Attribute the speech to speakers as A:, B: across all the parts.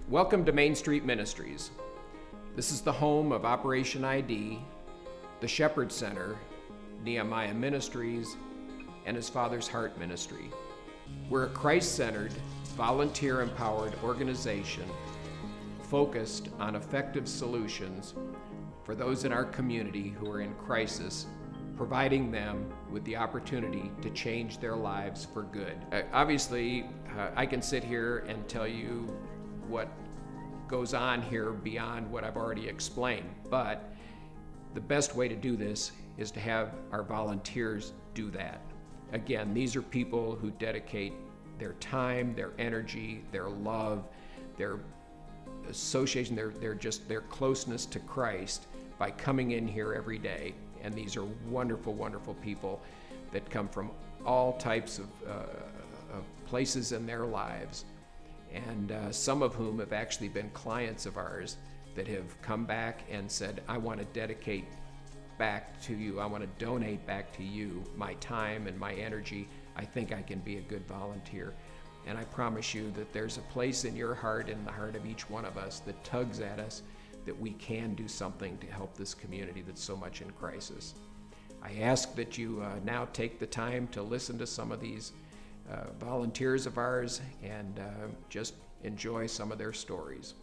A: Welcome to Main Street Ministries. This is the home of Operation ID, the Shepherd Center, Nehemiah Ministries, and His Father's Heart Ministry. We're a Christ-centered, volunteer-empowered organization focused on effective solutions for those in our community who are in crisis, providing them with the opportunity to change their lives for good. Obviously, I can sit here and tell you what goes on here beyond what I've already explained, but the best way to do this is to have our volunteers do that. Again, these are people who dedicate their time, their energy, their love, their association, their closeness to Christ by coming in here every day. And these are wonderful, wonderful people that come from all types of places in their lives, and some of whom have actually been clients of ours that have come back and said, I want to dedicate back to you, I want to donate back to you my time and my energy. I think I can be a good volunteer. And I promise you that there's a place in your heart, in the heart of each one of us, that tugs at us that we can do something to help this community that's so much in crisis. I ask that you now take the time to listen to some of these volunteers of ours and just enjoy some of their stories.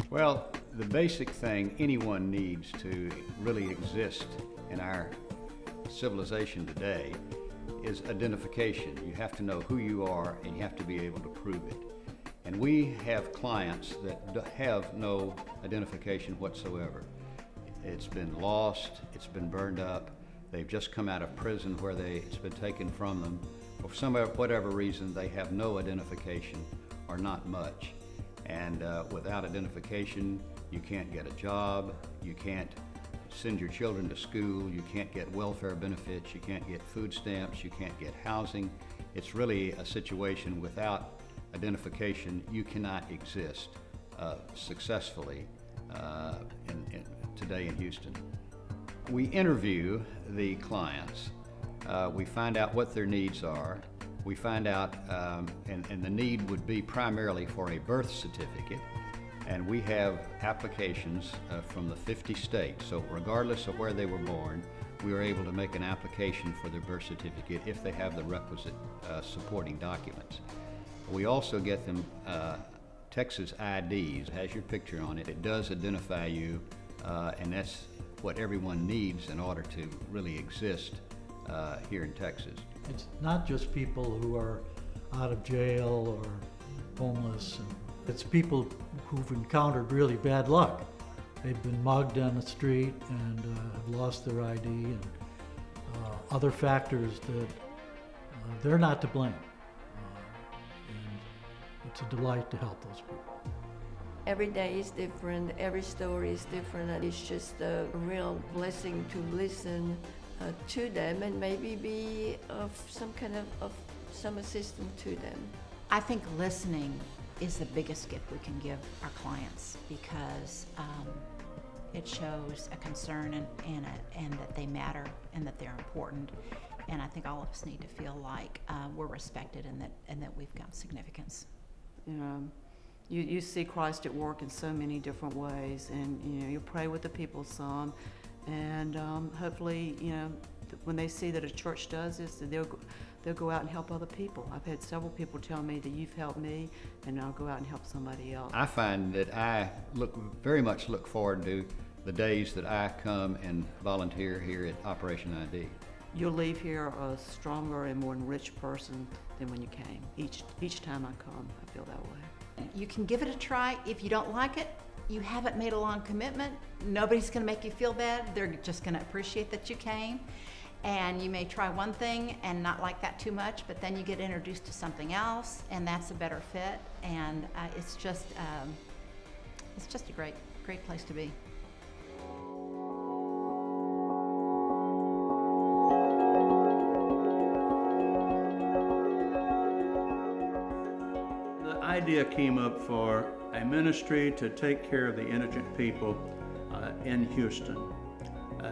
B: Well, the basic thing anyone needs to really exist in our civilization today is identification. You have to know who you are and you have to be able to prove it. And we have clients that have no identification whatsoever. It's been lost, it's been burned up, they've just come out of prison where it's been taken from them. For whatever reason, they have no identification or not much. And without identification, you can't get a job, you can't send your children to school, you can't get welfare benefits, you can't get food stamps, you can't get housing. It's really a situation without identification. You cannot exist successfully today in Houston. We interview the clients. We find out what their needs are. We find out, and the need would be primarily for a birth certificate. And we have applications from the 50 states. So regardless of where they were born, we are able to make an application for their birth certificate if they have the requisite supporting documents. We also get them Texas IDs. It has your picture on it. It does identify you, and that's what everyone needs in order to really exist here in Texas.
C: It's not just people who are out of jail or homeless. It's people who've encountered really bad luck. They've been mugged on the street and have lost their ID and other factors that they're not to blame. And it's a delight to help those people.
D: Every day is different, every story is different, and it's just a real blessing to listen to them and maybe be of some assistance to them.
E: I think listening is the biggest gift we can give our clients because it shows a concern and that they matter and that they're important. And I think all of us need to feel like we're respected and that we've got significance.
F: You know, you see Christ at work in so many different ways, and you pray with the people some, and hopefully when they see that a church does this, that they'll go out and help other people. I've had several people tell me that you've helped me, and I'll go out and help somebody else. I
B: find that I very much look forward to the days that I come and volunteer here at Operation ID.
F: You'll leave here a stronger and more enriched person than when you came. Each time I come, I feel that way.
E: You can give it a try. If you don't like it, you haven't made a long commitment. Nobody's going to make you feel bad. They're just going to appreciate that you came. And you may try one thing and not like that too much, but then you get introduced to something else, and that's a better fit. And it's just a great place to be.
G: The idea came up for a ministry to take care of the indigent people in Houston.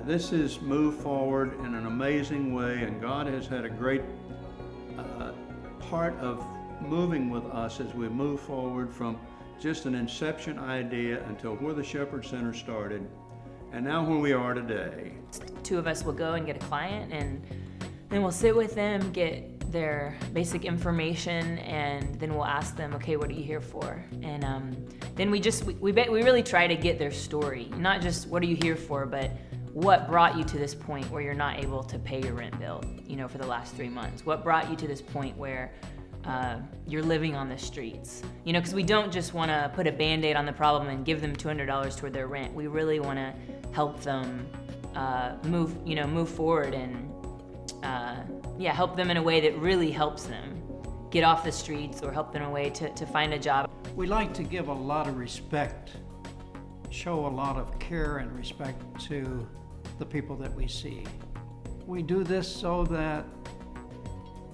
G: This has moved forward in an amazing way, and God has had a great part of moving with us as we move forward from just an inception idea until where the Shepherd Center started, and now where we are today.
H: Two of us will go and get a client, and then we'll sit with them, get their basic information, and then we'll ask them, okay, what are you here for? And then we really try to get their story, not just what are you here for, but what brought you to this point where you're not able to pay your rent bill, for the last 3 months? What brought you to this point where you're living on the streets? Because we don't just want to put a Band-Aid on the problem and give them $200 toward their rent. We really want to help them move forward and help them in a way that really helps them get off the streets, or help them in a way to find a job.
I: We like to give a lot of respect, show a lot of care and respect to the people that we see. We do this so that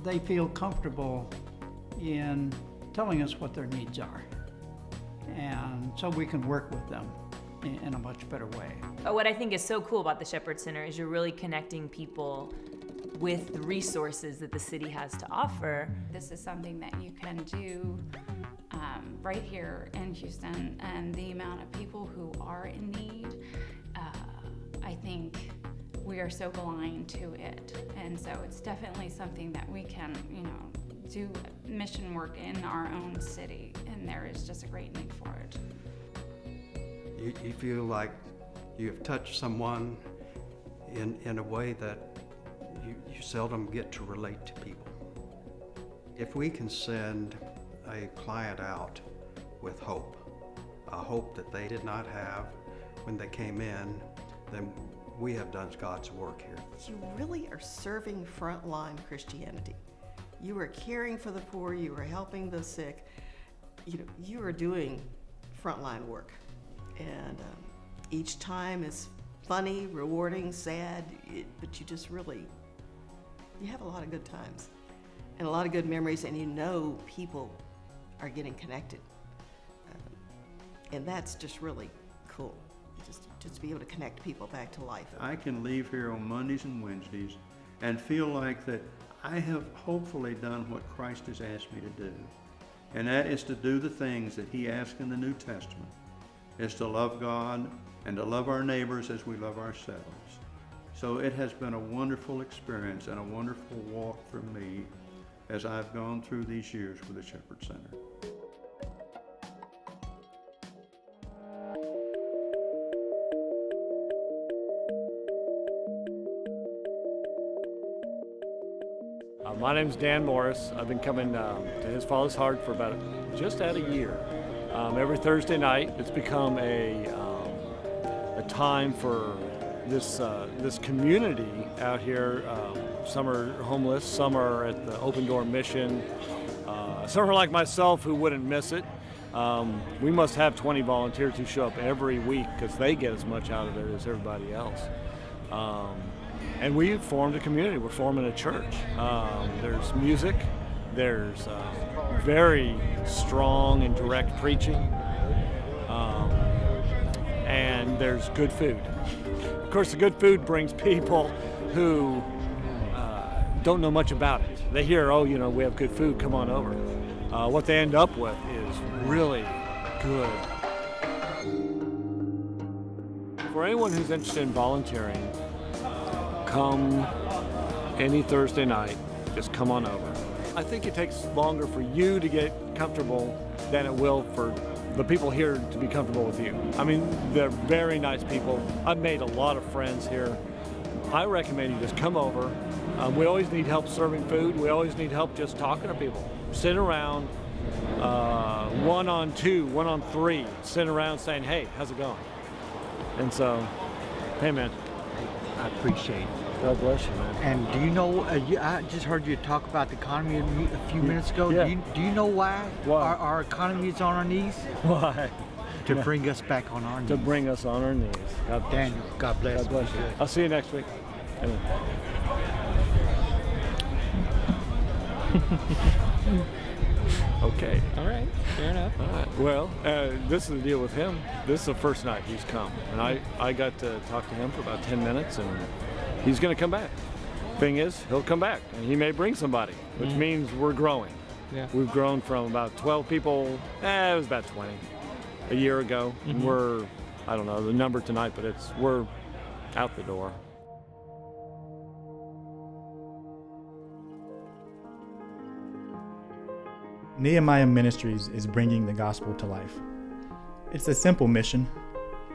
I: they feel comfortable in telling us what their needs are, and so we can work with them in a much better way.
H: What I think is so cool about the Shepherd Center is you're really connecting people with the resources that the city has to offer.
J: This is something that you can do right here in Houston, and the amount of people who are in need, I think we are so blind to it. And so it's definitely something that we can, do mission work in our own city, and there is just a great need for it.
K: You feel like you have touched someone in a way that you seldom get to relate to people. If we can send a client out with hope, a hope that they did not have when they came in, then we have done God's work here.
L: You really are serving frontline Christianity. You are caring for the poor, you are helping the sick, you are doing frontline work. And each time is funny, rewarding, sad, but you have a lot of good times and a lot of good memories, and people are getting connected. And that's just really cool, just to be able to connect people back to life.
G: I can leave here on Mondays and Wednesdays and feel like that I have hopefully done what Christ has asked me to do. And that is to do the things that He asked in the New Testament, is to love God and to love our neighbors as we love ourselves. So it has been a wonderful experience and a wonderful walk for me as I've gone through these years with the Shepherd Center.
M: My name's Dan Morris. I've been coming to His Father's Heart for about just at a year. Every Thursday night, it's become a time for this community out here. Some are homeless, some are at the Open Door Mission, some are like myself who wouldn't miss it. We must have 20 volunteers who show up every week because they get as much out of it as everybody else. And we formed a community. We're forming a church. There's music. There's very strong and direct preaching. And there's good food. Of course, the good food brings people who don't know much about it. They hear, we have good food, come on over. What they end up with is really good. For anyone who's interested in volunteering, come any Thursday night, just come on over. I think it takes longer for you to get comfortable than it will for the people here to be comfortable with you. I mean, they're very nice people. I've made a lot of friends here. I recommend you just come over. We always need help serving food. We always need help just talking to people. Sit around, 1 on 2, 1 on 3, sitting around saying, hey, how's it going? And so, hey man.
N: I appreciate it.
M: God bless you, man.
N: And do you know, I just heard you talk about the economy a few minutes ago.
M: Yeah.
N: Do you know why our economy is on our knees?
M: Why?
N: To bring us back on our knees.
M: To bring us on our knees. God bless
N: Daniel,
M: you.
N: God bless.
M: God bless you. I'll see you next week. Amen. Okay.
O: All right, fair enough.
M: All right. Well, this is the deal with him. This is the first night he's come, and I got to talk to him for about 10 minutes, and he's going to come back. Thing is, he'll come back, and he may bring somebody, which means we're growing.
O: Yeah.
M: We've grown from about 12 people, it was about 20 a year ago, and we're, I don't know the number tonight, but we're out the door.
P: Nehemiah Ministries is bringing the gospel to life. It's a simple mission.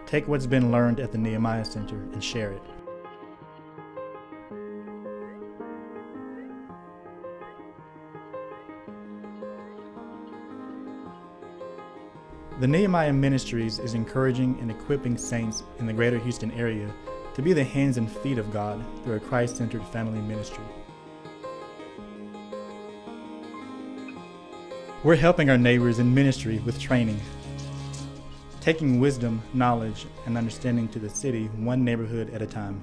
P: Take what's been learned at the Nehemiah Center and share it. The Nehemiah Ministries is encouraging and equipping saints in the greater Houston area to be the hands and feet of God through a Christ-centered family ministry. We're helping our neighbors in ministry with training, taking wisdom, knowledge, and understanding to the city one neighborhood at a time.